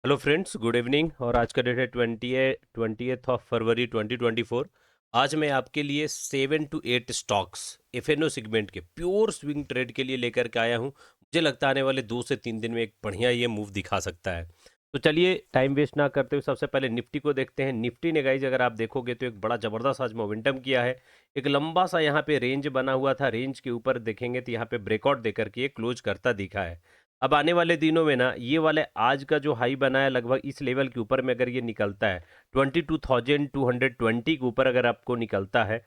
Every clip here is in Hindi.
Hello friends, good evening. और आज का डेट है 20th ऑफ फरवरी 2024। आज मैं आपके लिए 7 to 8 स्टॉक्स एफएनओ सेगमेंट के प्योर स्विंग ट्रेड के लिए लेकर के आया हूं। मुझे लगता है आने वाले 2 से 3 दिन में एक बढ़िया ये मूव दिखा सकता है। तो चलिए टाइम वेस्ट ना करते हुए सबसे पहले निफ्टी को देखते हैं। निफ्टी ने गाइज अगर आप देखोगे तो एक बड़ा ज़बरदस्त आज मोमेंटम किया है। एक लंबा सा यहाँ पे रेंज बना हुआ था, रेंज के ऊपर देखेंगे तो यहाँ पे ब्रेकआउट देकर के ये क्लोज करता दिखा है। अब आने वाले दिनों में ना ये वाले आज का जो हाई बना है लगभग इस लेवल के ऊपर में अगर ये निकलता है 22,220 के ऊपर अगर आपको निकलता है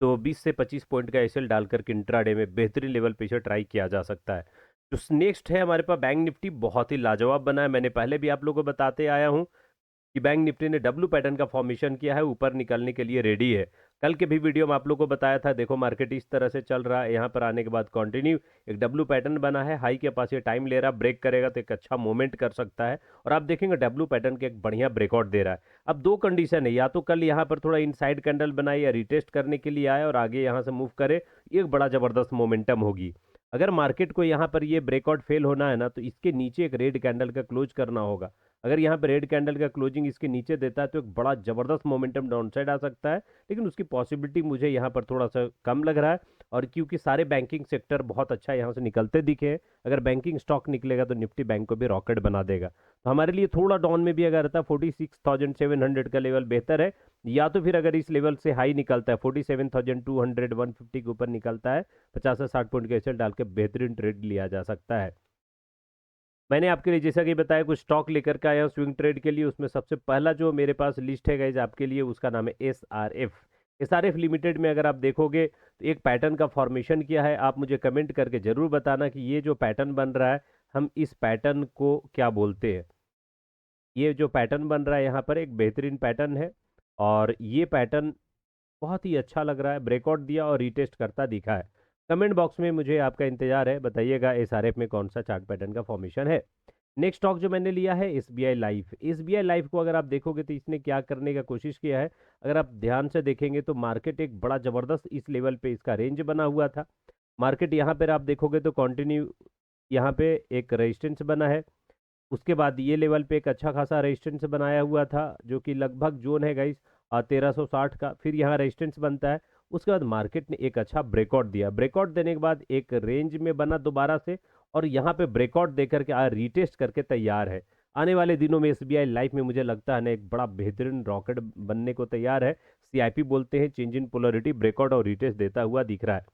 तो 20 से 25 पॉइंट का एसएल डालकर के इंट्राडे में बेहतरीन लेवल पे इसे ट्राई किया जा सकता है। तो नेक्स्ट है हमारे पास बैंक निफ्टी, बहुत ही लाजवाब बना है। मैंने पहले भी आप लोगों को बताते आया हूँ कि बैंक निफ्टी ने डब्लू पैटर्न का फॉर्मेशन किया है, ऊपर निकलने के लिए रेडी है। कल के भी वीडियो में आप लोगों को बताया था, देखो मार्केट इस तरह से चल रहा है, यहाँ पर आने के बाद कंटिन्यू एक डब्लू पैटर्न बना है, हाई के पास ये टाइम ले रहा, ब्रेक करेगा तो एक अच्छा मूवमेंट कर सकता है। और आप देखेंगे डब्लू पैटर्न के एक बढ़िया ब्रेकआउट दे रहा है। अब दो कंडीशन है, या तो कल यहाँ पर थोड़ा इनसाइड कैंडल बनाए या रिटेस्ट करने के लिए आए और आगे यहाँ से मूव करे, ये एक बड़ा जबरदस्त मोमेंटम होगी। अगर मार्केट को यहाँ पर ये ब्रेकआउट फेल होना है ना तो इसके नीचे एक रेड कैंडल का क्लोज करना होगा। अगर यहाँ पे रेड कैंडल का क्लोजिंग इसके नीचे देता है तो एक बड़ा जबरदस्त मोमेंटम डाउन साइड आ सकता है, लेकिन उसकी पॉसिबिलिटी मुझे यहाँ पर थोड़ा सा कम लग रहा है। और क्योंकि सारे बैंकिंग सेक्टर बहुत अच्छा यहाँ से निकलते दिखे हैं, अगर बैंकिंग स्टॉक निकलेगा तो निफ्टी बैंक को भी रॉकेट बना देगा। तो हमारे लिए थोड़ा डाउन में भी अगर रहता है 46,700 का लेवल बेहतर है, या तो फिर अगर इस लेवल से हाई निकलता है 47,200 150 के ऊपर निकलता है, 50 से 60 पॉइंट का एसएल डाल के बेहतरीन ट्रेड लिया जा सकता है। मैंने आपके लिए जैसा कि बताया कुछ स्टॉक लेकर के आया हूँ स्विंग ट्रेड के लिए। उसमें सबसे पहला जो मेरे पास लिस्ट है गाइज आपके लिए, उसका नाम है एसआरएफ लिमिटेड। में अगर आप देखोगे तो एक पैटर्न का फॉर्मेशन किया है। आप मुझे कमेंट करके जरूर बताना कि ये जो पैटर्न बन रहा है हम इस पैटर्न को क्या बोलते हैं। ये जो पैटर्न बन रहा है यहाँ पर एक बेहतरीन पैटर्न है, और ये पैटर्न बहुत ही अच्छा लग रहा है, ब्रेकआउट दिया और रीटेस्ट करता दिखा है। कमेंट बॉक्स में मुझे आपका इंतजार है, बताइएगा एसआरएफ में कौन सा चार्ट पैटर्न का फॉर्मेशन है। नेक्स्ट स्टॉक जो मैंने लिया है एसबीआई लाइफ। एसबीआई लाइफ को अगर आप देखोगे तो इसने क्या करने का कोशिश किया है, अगर आप ध्यान से देखेंगे तो मार्केट एक बड़ा जबरदस्त इस लेवल पे इसका रेंज बना हुआ था। मार्केट यहाँ पर आप देखोगे तो कंटिन्यू यहाँ पे एक रेजिस्टेंस बना है। उसके बाद ये लेवल पे एक अच्छा खासा रेजिस्टेंस बनाया हुआ था जो कि लगभग जोन है गाइस 1360 का। फिर यहाँ रेजिस्टेंस बनता है, उसके बाद मार्केट ने एक अच्छा ब्रेकआउट दिया। ब्रेकआउट देने के बाद एक रेंज में बना दोबारा से, और यहाँ पे ब्रेकआउट देकर के रीटेस्ट करके तैयार है। आने वाले दिनों में एसबीआई लाइफ में मुझे लगता है ना एक बड़ा बेहतरीन रॉकेट बनने को तैयार है। सीआईपी बोलते हैं, चेंज इन पोलरिटी, ब्रेकआउट और रीटेस्ट देता हुआ दिख रहा है।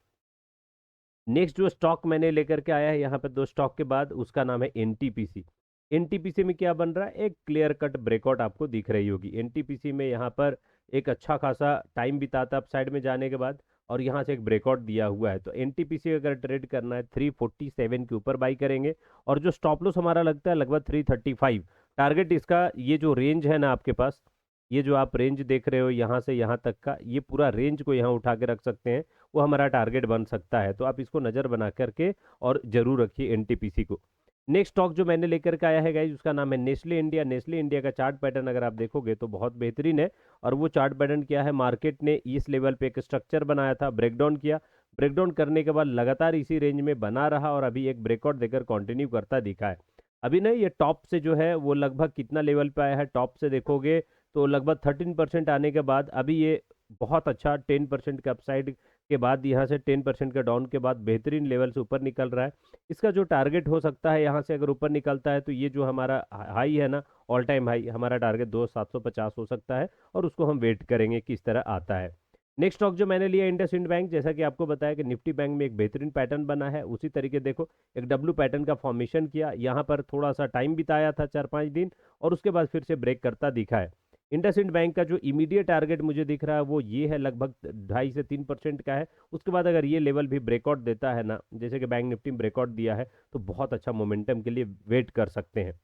नेक्स्ट जो स्टॉक मैंने लेकर के आया है यहाँ पे दो स्टॉक के बाद, उसका नाम है एनटीपीसी। एनटीपीसी में क्या बन रहा है, एक क्लियर कट ब्रेकआउट आपको दिख रही होगी। एनटीपीसी में यहाँ पर एक अच्छा खासा टाइम बिताता अप साइड में जाने के बाद, और यहाँ से एक ब्रेकआउट दिया हुआ है। तो एनटीपीसी अगर ट्रेड करना है 347 के ऊपर बाई करेंगे, और जो स्टॉप लॉस हमारा लगता है लगभग 335। टारगेट इसका ये जो रेंज है ना आपके पास, ये जो आप रेंज देख रहे हो यहाँ से यहाँ तक का, ये पूरा रेंज को यहाँ उठा के रख सकते हैं, वो हमारा टारगेट बन सकता है। तो आप इसको नज़र बना करके और जरूर रखिए एनटीपीसी को। नेक्स्ट स्टॉक जो मैंने लेकर के आया है गाइज उसका नाम है नेस्ले इंडिया। नेस्ले इंडिया का चार्ट पैटर्न अगर आप देखोगे तो बहुत बेहतरीन है। और वो चार्ट पैटर्न क्या है, मार्केट ने इस लेवल पे एक स्ट्रक्चर बनाया था, ब्रेकडाउन किया, ब्रेकडाउन करने के बाद लगातार इसी रेंज में बना रहा और अभी एक ब्रेकआउट देकर कंटिन्यू करता दिखा है। अभी ना ये टॉप से जो है वो लगभग कितना लेवल पे आया है, टॉप से देखोगे तो लगभग 13% आने के बाद अभी ये बहुत अच्छा 10% के अपसाइड के बाद यहाँ से 10% के डाउन के बाद बेहतरीन लेवल से ऊपर निकल रहा है। इसका जो टारगेट हो सकता है यहाँ से अगर ऊपर निकलता है तो ये जो हमारा हाई है ना, ऑल टाइम हाई, हमारा टारगेट 2750 हो सकता है, और उसको हम वेट करेंगे किस तरह आता है। नेक्स्ट स्टॉक जो मैंने लिया इंडसइंड बैंक। जैसा कि आपको बताया कि निफ्टी बैंक में एक बेहतरीन पैटर्न बना है, उसी तरीके देखो एक डब्ल्यू पैटर्न का फॉर्मेशन किया, यहाँ पर थोड़ा सा टाइम बिताया था 4-5 दिन, और उसके बाद फिर से ब्रेक करता दिखा है। इंडसइंड बैंक का जो इमीडिएट टारगेट मुझे दिख रहा है वो ये है, लगभग 2.5 से 3% का है। उसके बाद अगर ये लेवल भी ब्रेकआउट देता है ना, जैसे कि बैंक निफ्टी में ब्रेकआउट दिया है, तो बहुत अच्छा मोमेंटम के लिए वेट कर सकते हैं।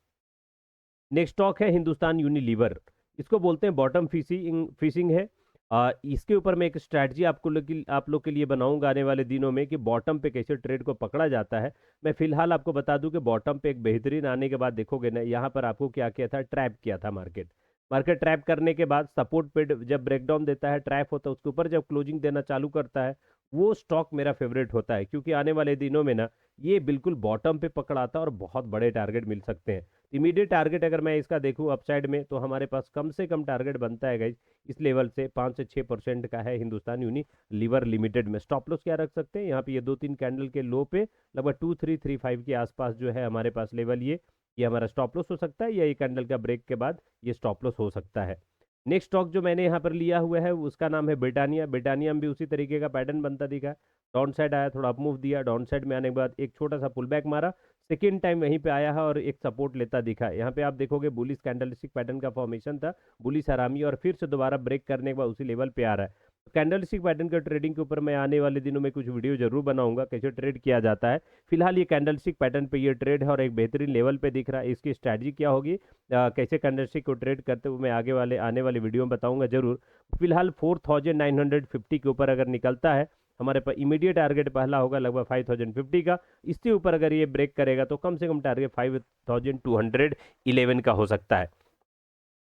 नेक्स्ट स्टॉक है हिंदुस्तान यूनिलीवर। इसको बोलते हैं बॉटम फिशिंग फिशिंग है। इसके ऊपर मैं एक स्ट्रैटेजी आप लोग के लिए बनाऊंगा आने वाले दिनों में कि बॉटम पे कैसे ट्रेड को पकड़ा जाता है। मैं फिलहाल आपको बता दूं कि बॉटम पे एक बेहतरीन आने के बाद देखोगे ना, यहाँ पर आपको क्या किया था, ट्रैप किया था मार्केट। मार्केट ट्रैप करने के बाद सपोर्ट पे जब ब्रेकडाउन देता है, ट्रैप होता है, उसके ऊपर जब क्लोजिंग देना चालू करता है, वो स्टॉक मेरा फेवरेट होता है, क्योंकि आने वाले दिनों में ना ये बिल्कुल बॉटम पे पकड़ आता है और बहुत बड़े टारगेट मिल सकते हैं। इमीडिएट टारगेट अगर मैं इसका देखूं अपसाइड में, तो हमारे पास कम से कम टारगेट बनता है गाइज इस लेवल से 5 से 6% का है हिंदुस्तान यूनिलीवर लिमिटेड में। स्टॉप लॉस क्या रख सकते हैं यहाँ पे, ये 2-3 कैंडल के लो पे लगभग 2335 के आसपास जो है हमारे पास लेवल, ये हमारा स्टॉप लॉस हो सकता है, या ये कैंडल का ब्रेक के बाद ये स्टॉप लॉस हो सकता है। नेक्स्ट स्टॉक जो मैंने यहाँ पर लिया हुआ है उसका नाम है ब्रिटानिया। ब्रिटानिया में भी उसी तरीके का पैटर्न बनता दिखा, डाउन साइड आया, थोड़ा अप मूव दिया, डाउन साइड में आने के बाद एक छोटा सा पुल बैक मारा, सेकेंड टाइम वहीं पे आया है और एक सपोर्ट लेता दिखा। यहाँ पे आप देखोगे बुलिश कैंडलस्टिक पैटर्न का फॉर्मेशन था, बुलिश हरामी, और फिर से दोबारा ब्रेक करने के बाद उसी लेवल पे आ रहा है। कैंडलस्टिक पैटर्न के ट्रेडिंग के ऊपर मैं आने वाले दिनों में कुछ वीडियो जरूर बनाऊंगा, कैसे ट्रेड किया जाता है। फिलहाल ये कैंडलस्टिक पैटर्न पे ये ट्रेड है और एक बेहतरीन लेवल पे दिख रहा है। इसकी स्ट्रैटेजी क्या होगी, कैसे कैंडलस्टिक को ट्रेड करते हुए मैं आने वाले वीडियो में बताऊंगा जरूर। फिलहाल 4950 के ऊपर अगर निकलता है, हमारे पास इमीडिएट टारगेट पहला होगा लगभग 5050 का। इसके ऊपर अगर ये ब्रेक करेगा तो कम से कम टारगेट 5211 का हो सकता है।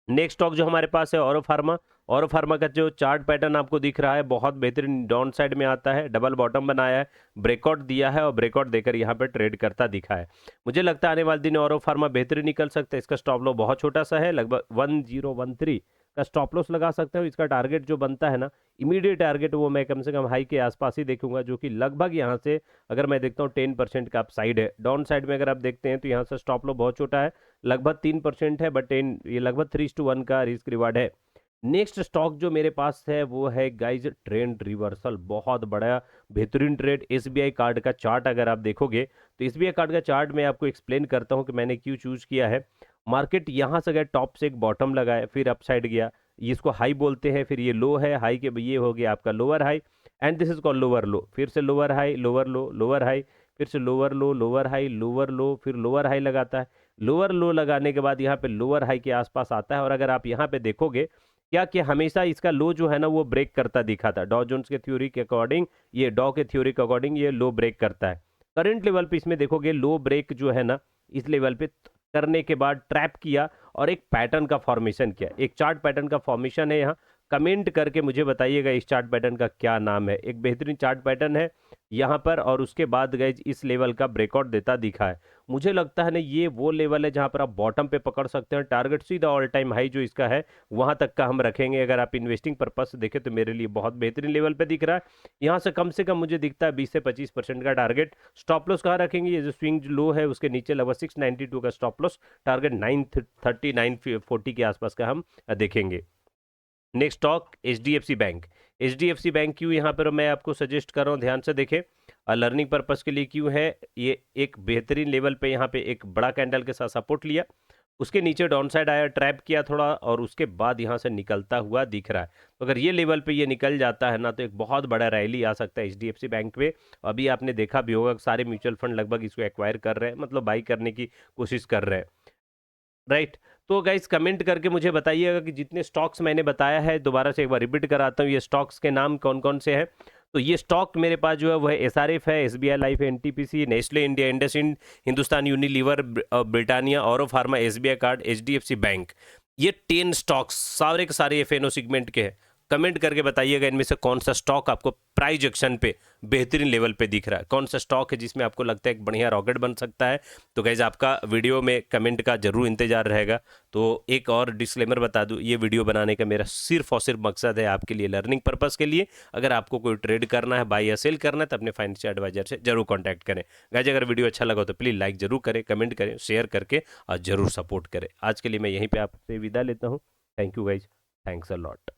नेक्स्ट स्टॉक जो हमारे पास है औरो फार्मा। औरो फार्मा का जो चार्ट पैटर्न आपको दिख रहा है बहुत बेहतरीन डाउन साइड में आता है, डबल बॉटम बनाया है, ब्रेकआउट दिया है और ब्रेकआउट देकर यहाँ पे ट्रेड करता दिखा है। मुझे लगता है आने वाले दिन औरो फार्मा बेहतरीन निकल सकता है। इसका स्टॉप लॉस बहुत छोटा सा है, लगभग 1013 का स्टॉप लॉस लगा सकते हो। इसका टारगेट जो बनता है ना, इमीडिएट टारगेट, वो मैं कम से कम हाई के आसपास ही देखूंगा, जो कि लगभग यहाँ से अगर मैं देखता हूँ 10% का अप साइड है। डाउन साइड में अगर आप देखते हैं तो यहाँ से स्टॉप लॉस बहुत छोटा है, लगभग 3% है, बट 10 ये लगभग 3:1 का रिस्क रिवार्ड है। नेक्स्ट स्टॉक जो मेरे पास है वो है गाइज ट्रेंड रिवर्सल, बहुत बड़ा बेहतरीन ट्रेड। एसबीआई कार्ड का चार्ट अगर आप देखोगे तो एसबीआई कार्ड का चार्ट मैं आपको एक्सप्लेन करता हूं कि मैंने क्यों चूज किया है। मार्केट यहां से गया, टॉप से एक बॉटम लगाया, फिर अपसाइड गया, ये इसको हाई बोलते हैं, फिर ये लो है, हाई के ये हो गया आपका lower high, and this is called lower लो, फिर से लोअर हाई, लोअर लो, लोअर हाई, फिर से लोअर लो, लोअर हाई, लोअर लो, फिर लोअर हाई लगाता है। लोअर लो लगाने के बाद यहाँ पे लोअर हाई के आसपास आता है, और अगर आप यहाँ पे देखोगे क्या कि हमेशा इसका लो जो है ना वो ब्रेक करता दिखा था। डॉ जोन्स के थ्योरी के अकॉर्डिंग, ये डॉ के थ्योरी के अकॉर्डिंग ये लो ब्रेक करता है। करंट लेवल पे इसमें देखोगे लो ब्रेक जो है ना इस लेवल पे करने के बाद ट्रैप किया और एक पैटर्न का फॉर्मेशन किया, एक चार्ट पैटर्न का फॉर्मेशन है यहाँ। कमेंट करके मुझे बताइएगा इस चार्ट पैटर्न का क्या नाम है। एक बेहतरीन चार्ट पैटर्न है यहाँ पर, और उसके बाद गए इस लेवल का ब्रेकआउट देता दिखा है। मुझे लगता है ना ये वो लेवल है जहाँ पर आप बॉटम पे पकड़ सकते हैं। टारगेट सीधा ऑल टाइम हाई जो इसका है वहां तक का हम रखेंगे। अगर आप इन्वेस्टिंग पर्पज से देखें तो मेरे लिए बहुत बेहतरीन लेवल पे दिख रहा है। यहाँ से कम मुझे दिखता है 20 से 25% का टारगेट। स्टॉप लॉस कहाँ रखेंगे, ये जो स्विंग लो है उसके नीचे लगभग 692 का स्टॉप लॉस, टारगेट 930 940 के आसपास का हम देखेंगे। Next stock HDFC bank. HDFC bank क्यों यहाँ पर मैं आपको सजेस्ट कर रहा हूँ, ध्यान से देखें, लर्निंग पर्पस के लिए क्यों है। ये एक बेहतरीन लेवल पे यहाँ पे एक बड़ा कैंडल के साथ सपोर्ट लिया, उसके नीचे डाउन साइड आया, ट्रैप किया थोड़ा, और उसके बाद यहाँ से निकलता हुआ दिख रहा है। तो अगर ये लेवल पे ये निकल जाता है ना तो एक बहुत बड़ा रैली आ सकता है एचडीएफसी बैंक पे। अभी आपने देखा भी होगा सारे म्यूचुअल फंड लगभग इसको एक्वायर कर रहे हैं, मतलब बाई करने की कोशिश कर रहे हैं, राइट। तो गाइस कमेंट करके मुझे बताइएगा कि जितने स्टॉक्स मैंने बताया है, दोबारा से एक बार रिपीट कराता हूँ, ये स्टॉक्स के नाम कौन कौन से हैं। तो ये स्टॉक मेरे पास जो है वो है एसआरएफ है, एसबीआई लाइफ है, NTPC, Nestle India, IndusInd, Hindustan Unilever, Britannia, Auro Pharma, SBI Card, HDFC Bank. ये 10 स्टॉक्स सारे के सारे एफएनओ सेगमेंट के हैं। कमेंट करके बताइएगा इनमें से कौन सा स्टॉक आपको प्राइस एक्शन पे बेहतरीन लेवल पे दिख रहा है, कौन सा स्टॉक है जिसमें आपको लगता है एक बढ़िया रॉकेट बन सकता है। तो गाइज आपका वीडियो में कमेंट का जरूर इंतजार रहेगा। तो एक और डिस्क्लेमर बता दूं, ये वीडियो बनाने का मेरा सिर्फ और सिर्फ मकसद है आपके लिए लर्निंग पर्पस के लिए। अगर आपको कोई ट्रेड करना है, बाय या सेल करना है, तो अपने फाइनेंशियल एडवाइजर से जरूर कॉन्टैक्ट करें। गाइज अगर वीडियो अच्छा लगा तो प्लीज़ लाइक जरूर करें, कमेंट करें, शेयर करके और जरूर सपोर्ट करें। आज के लिए मैं यहीं पर आपसे विदा लेता हूँ। Thank you guys, thanks a lot.